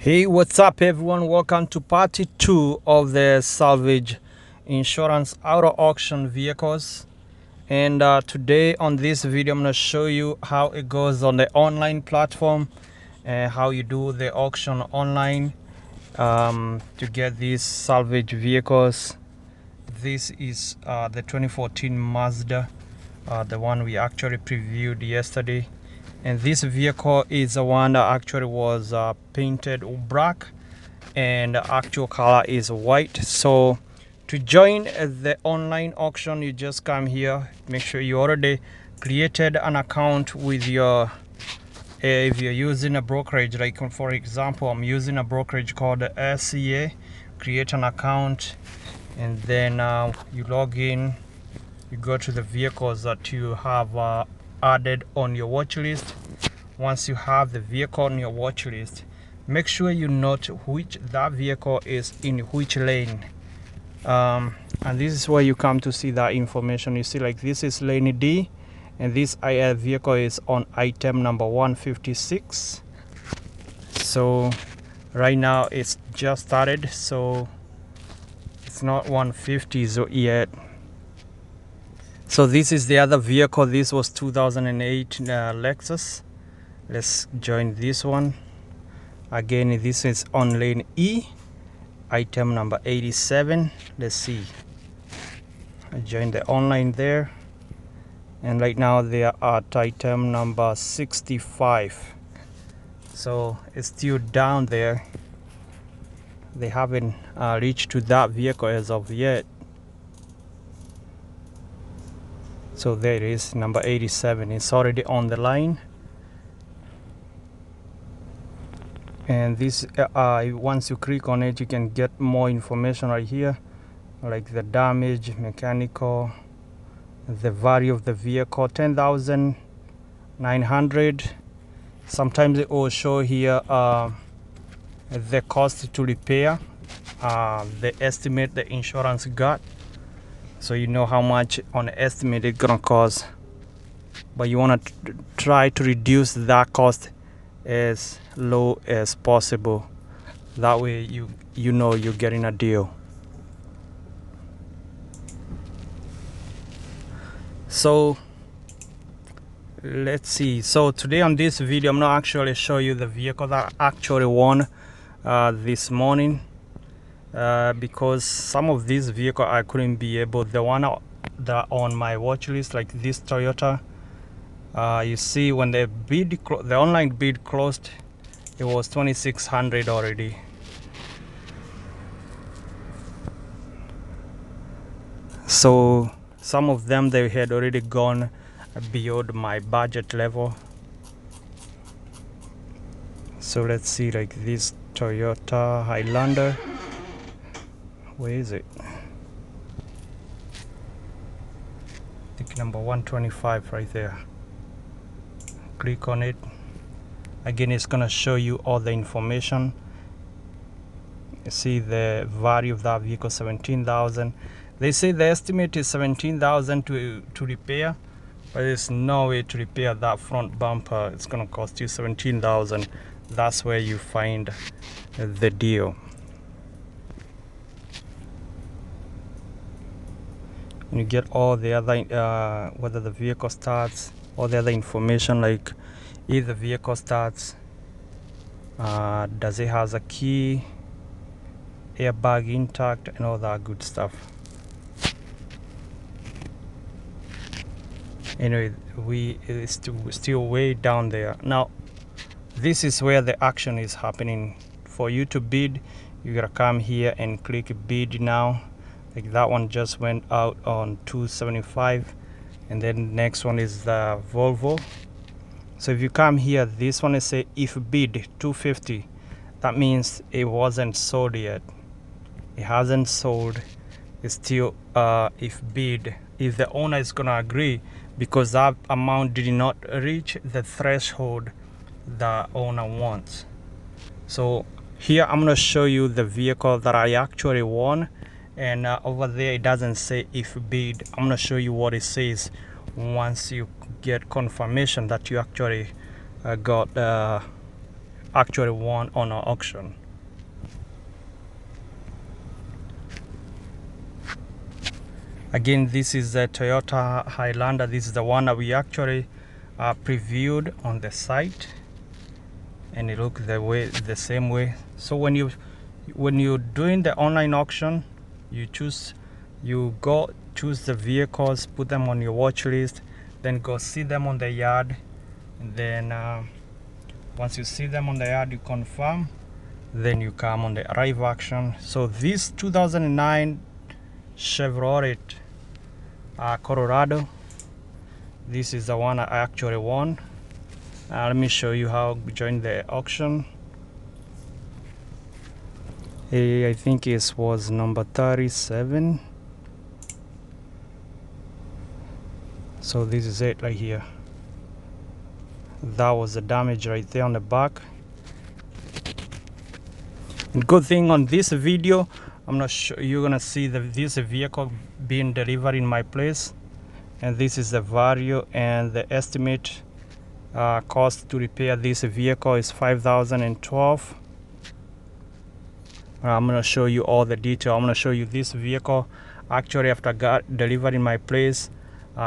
Hey, what's up, everyone? Welcome to part 2 of the salvage insurance auto auction vehicles. And today on this video, I'm going to show you how it goes on the online platform and how you do the auction online to get these salvage vehicles. This is the 2014 Mazda, the one we actually previewed yesterday. And this vehicle is the one that actually was painted black and the actual color is white. So to join the online auction, you just come here, make sure you already created an account with your if you're using a brokerage, like for example, I'm using a brokerage called SCA. Create an account, and then you log in. You go to the vehicles that you have added on your watch list. Once you have the vehicle on your watch list, make sure you note which that vehicle is in which lane. And this is where you come to see that information. You see, like, this is lane D, and this vehicle is on item number 156. So right now it's just started, so it's not 150 yet. So this is the other vehicle. This was 2008 Lexus. Let's join this one. Again, this is on lane E, item number 87. Let's see. I joined the online there, and right now they are at item number 65. So it's still down there. They haven't reached to that vehicle as of yet. So there it is, number 87. It's already on the line. And this once you click on it, you can get more information right here, like the damage, mechanical, the value of the vehicle, 10,900. Sometimes it will show here the cost to repair, the estimate the insurance got, so you know how much on the estimate it's gonna cost. But you want to try to reduce that cost as low as possible. That way you know you're getting a deal. So let's see. So today on this video, I'm not actually show you the vehicle that I actually won this morning, because some of these vehicles I couldn't be able. The one that on my watch list, like this Toyota, you see when the online bid closed, it was 2,600 already. So some of them, they had already gone beyond my budget level. So let's see, like this Toyota Highlander, where is it? I think number 125 right there. Click on it. Again, it's gonna show you all the information. You see the value of that vehicle, 17,000. They say the estimate is 17,000 to repair, but there's no way to repair that front bumper. It's gonna cost you 17,000. That's where you find the deal. And you get all the other whether the vehicle starts, all the other information, like if the vehicle starts, does it has a key, airbag intact, and all that good stuff. Anyway, it's still way down there. Now this is where the action is happening. For you to bid, you gotta come here and click bid now. Like that one just went out on 275, and then next one is the Volvo. So if you come here, this one is say if bid 250, that means it wasn't sold yet. It hasn't sold. It's still if bid, if the owner is gonna agree, because that amount did not reach the threshold the owner wants. So here I'm gonna show you the vehicle that I actually won, and over there it doesn't say if bid. I'm gonna show you what it says once you get confirmation that you actually got actually won on our auction. Again, this is the Toyota Highlander. This is the one that we actually previewed on the site, and it looks the same way. So when you're doing the online auction, you choose the vehicles, put them on your watch list, then go see them on the yard, and then once you see them on the yard, you confirm, then you come on the arrive auction. So this 2009 Chevrolet Colorado, this is the one I actually won. Let me show you how I joined the auction. I think it was number 37. So this is it right here. That was the damage right there on the back. And good thing on this video, I'm not sure you're gonna see this vehicle being delivered in my place, and this is the value, and the estimate cost to repair this vehicle is $5,012. I'm gonna show you all the detail. I'm gonna show you this vehicle actually after got delivered in my place.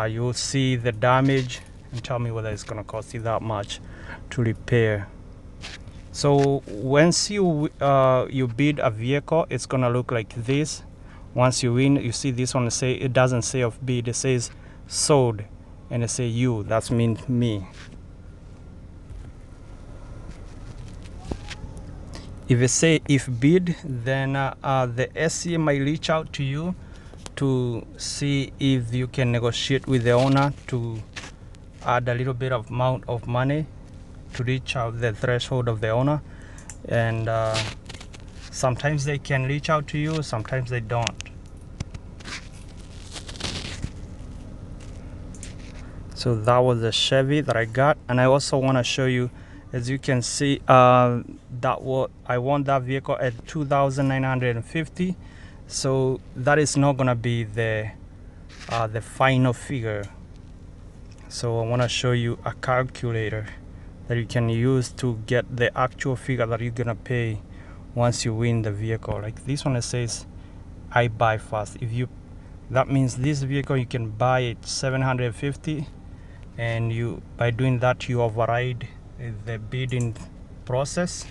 You'll see the damage and tell me whether it's gonna cost you that much to repair. So once you bid a vehicle, it's gonna look like this. Once you win, you see this one say, it doesn't say of bid, it says sold, and it say you, that means me. If it say if bid, then the SCA might reach out to you to see if you can negotiate with the owner to add a little bit of amount of money to reach out the threshold of the owner. And sometimes they can reach out to you, sometimes they don't. So that was the Chevy that I got. And I also want to show you, as you can see, I won that vehicle at $2,950. So that is not gonna be the final figure. So I want to show you a calculator that you can use to get the actual figure that you're gonna pay once you win the vehicle. Like this one, it says I buy fast. That means this vehicle you can buy it $750, and by doing that you override the bidding process.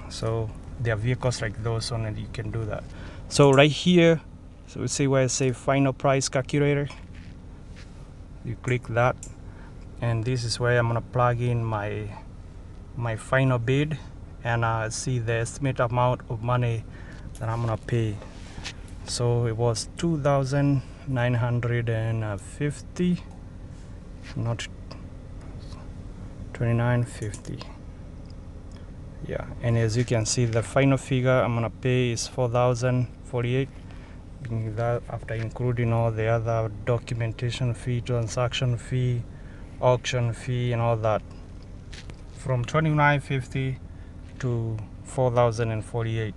So there are vehicles like those on, and you can do that. So right here, so we see where I say final price calculator. You click that, and this is where I'm gonna plug in my final bid, and see the estimated amount of money that I'm gonna pay. So it was $2,950, not $2,950. Yeah, and as you can see, the final figure I'm gonna pay is $4,048. That after including all the other documentation fee, transaction fee, auction fee, and all that, from $2,950 to $4,048.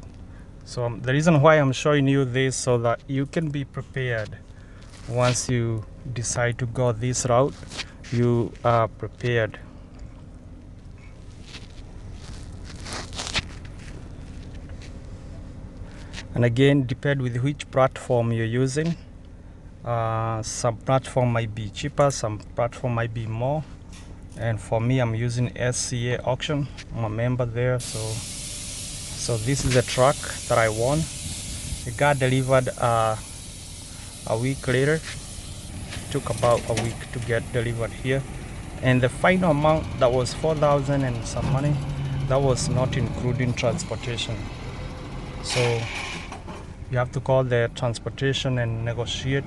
So the reason why I'm showing you this, so that you can be prepared. Once you decide to go this route, you are prepared. And again, depend with which platform you're using. Some platform might be cheaper, some platform might be more. And for me, I'm using SCA auction. I'm a member there. So this is the truck that I won. It got delivered a week later. It took about a week to get delivered here. And the final amount, that was $4,000 and some money, that was not including transportation. So you have to call the transportation and negotiate.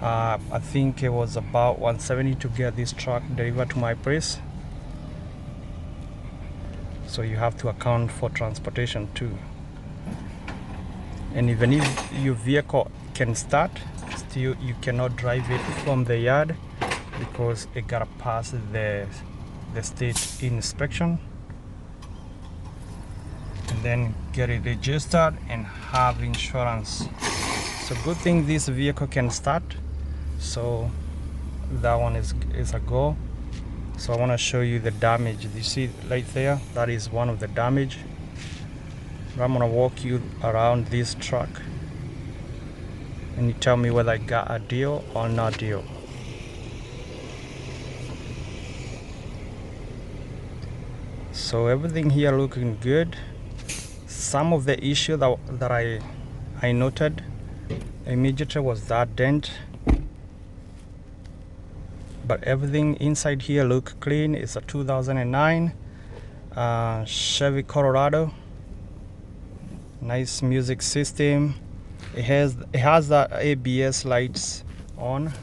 I think it was about $170 to get this truck delivered to my place. So you have to account for transportation too. And even if your vehicle can start, still you cannot drive it from the yard because it gotta pass the state inspection, and then get it registered and have insurance. So good thing this vehicle can start. So that one is a go. So I want to show you the damage. You see right there, that is one of the damage. I'm gonna walk you around this truck and you tell me whether I got a deal or not deal. So everything here looking good. Some of the issue that I noted immediately was that dent, but everything inside here look clean. It's a 2009 Chevy Colorado. Nice music system. It has the ABS lights on,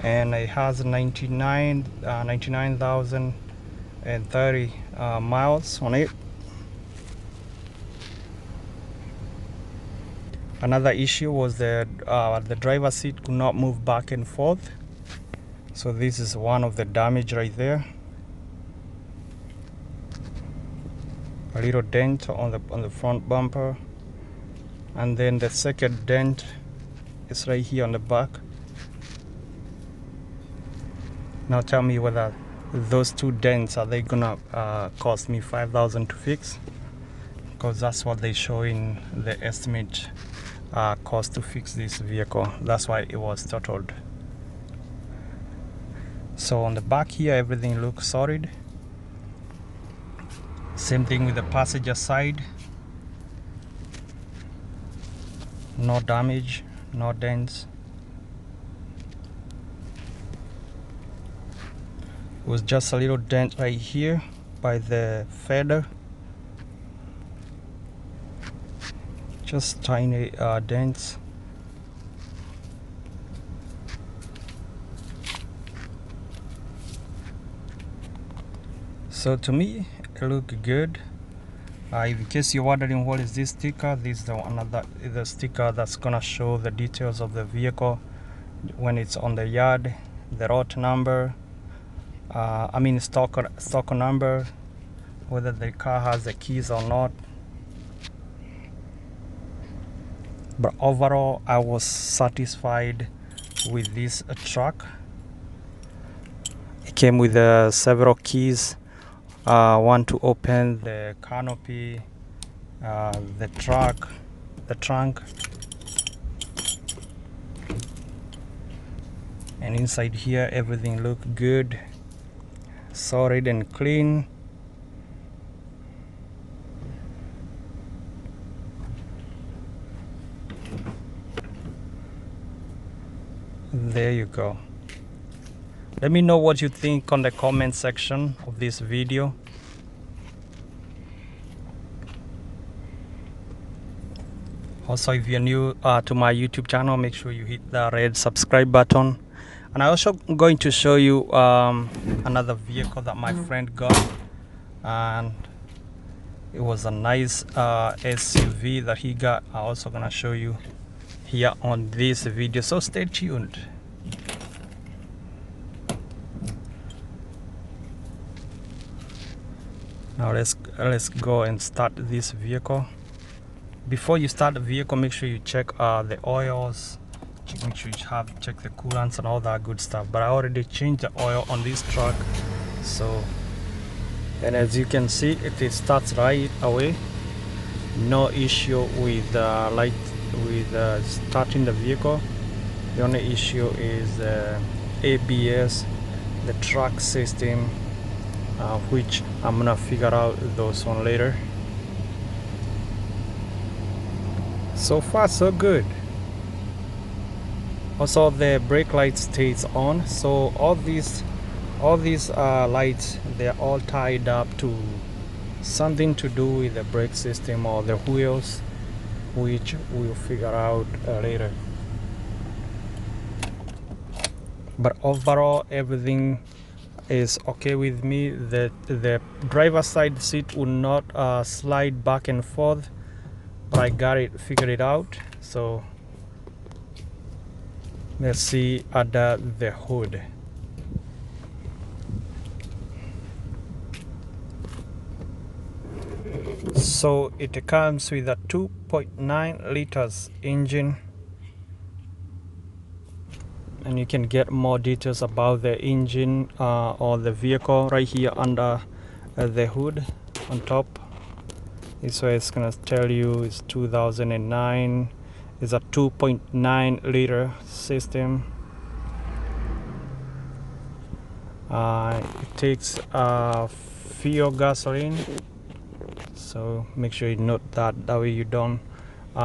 and it has 99,030 miles on it. Another issue was that the driver's seat could not move back and forth. So this is one of the damage right there. A little dent on the front bumper, and then the second dent is right here on the back. Now tell me whether those two dents are they gonna cost me $5,000 to fix, because that's what they show in the estimate cost to fix this vehicle. That's why it was totaled. So on the back here, everything looks solid. Same thing with the passenger side. No damage, no dents. It was just a little dent right here by the fender. Just tiny dents. So to me, it look good. In case you're wondering what is this sticker, this is the sticker that's gonna show the details of the vehicle when it's on the yard, the road number, stock number, whether the car has the keys or not. But overall, I was satisfied with this truck. It came with several keys. One to open the canopy, the trunk, and inside here everything looked good, solid and clean. There you go. Let me know what you think on the comment section of this video. Also, if you're new to my YouTube channel, make sure you hit the red subscribe button. And I'm also going to show you another vehicle that my friend got, and it was a nice SUV that he got. I'm also gonna show you here on this video, so stay tuned. Now let's go and start this vehicle. Before you start the vehicle, make sure you check the oils, make sure you check the coolants and all that good stuff. But I already changed the oil on this truck, so, and as you can see, it starts right away. No issue with starting the vehicle. The only issue is ABS, the truck system, which I'm gonna figure out those one later. So far so good. Also, the brake light stays on, so all these lights, they're all tied up to something to do with the brake system or the wheels, which we'll figure out later. But overall, everything is okay with me. The driver's side seat will not slide back and forth, but I got it figured it out. So let's see under the hood. So it comes with a 2.9 liters engine, and you can get more details about the engine or the vehicle right here under the hood on top. This way it's gonna tell you it's 2009. It's a 2.9 liter system. It takes fuel gasoline, so make sure you note that way you don't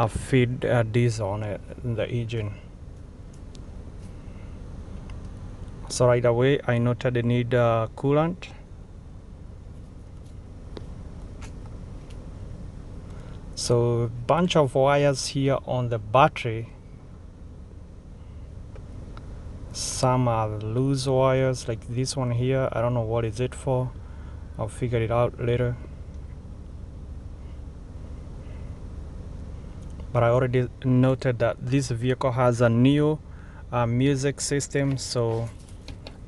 feed diesel on it in the engine. So right away I noted they need coolant. So bunch of wires here on the battery. Some are loose wires like this one here. I don't know what is it for. I'll figure it out later. But I already noted that this vehicle has a new music system, so,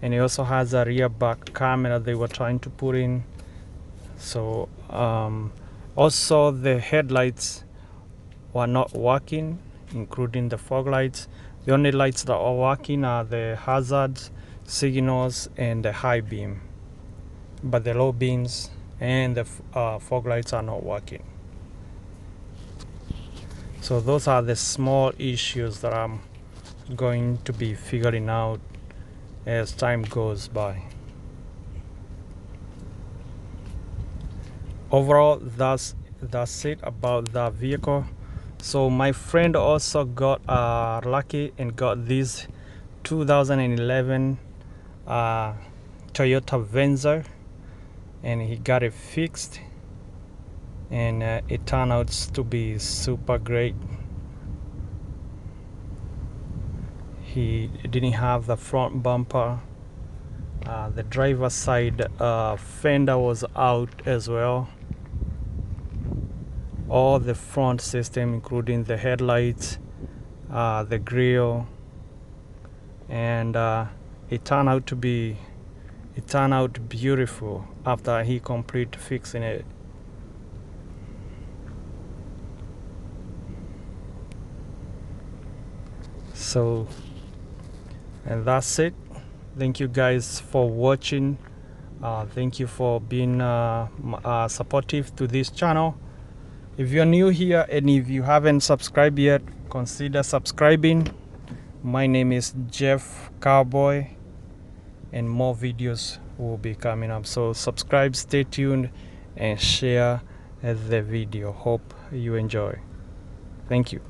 and it also has a rear back camera they were trying to put in. So also the headlights were not working, including the fog lights. The only lights that are working are the hazards, signals, and the high beam. But the low beams and the fog lights are not working. So those are the small issues that I'm going to be figuring out as time goes by. Overall, that's it about the vehicle. So my friend also got lucky and got this 2011 Toyota Venza, and he got it fixed, and it turned out to be super great. He didn't have the front bumper. The driver's side fender was out as well. All the front system, including the headlights, the grille, and it turned out beautiful after he completed fixing it. So, and that's it. Thank you guys for watching. Thank you for being supportive to this channel. If you're new here and if you haven't subscribed yet, consider subscribing. My name is Jeff Carbuoy, and more videos will be coming up. So subscribe, stay tuned, and share the video. Hope you enjoy. Thank you.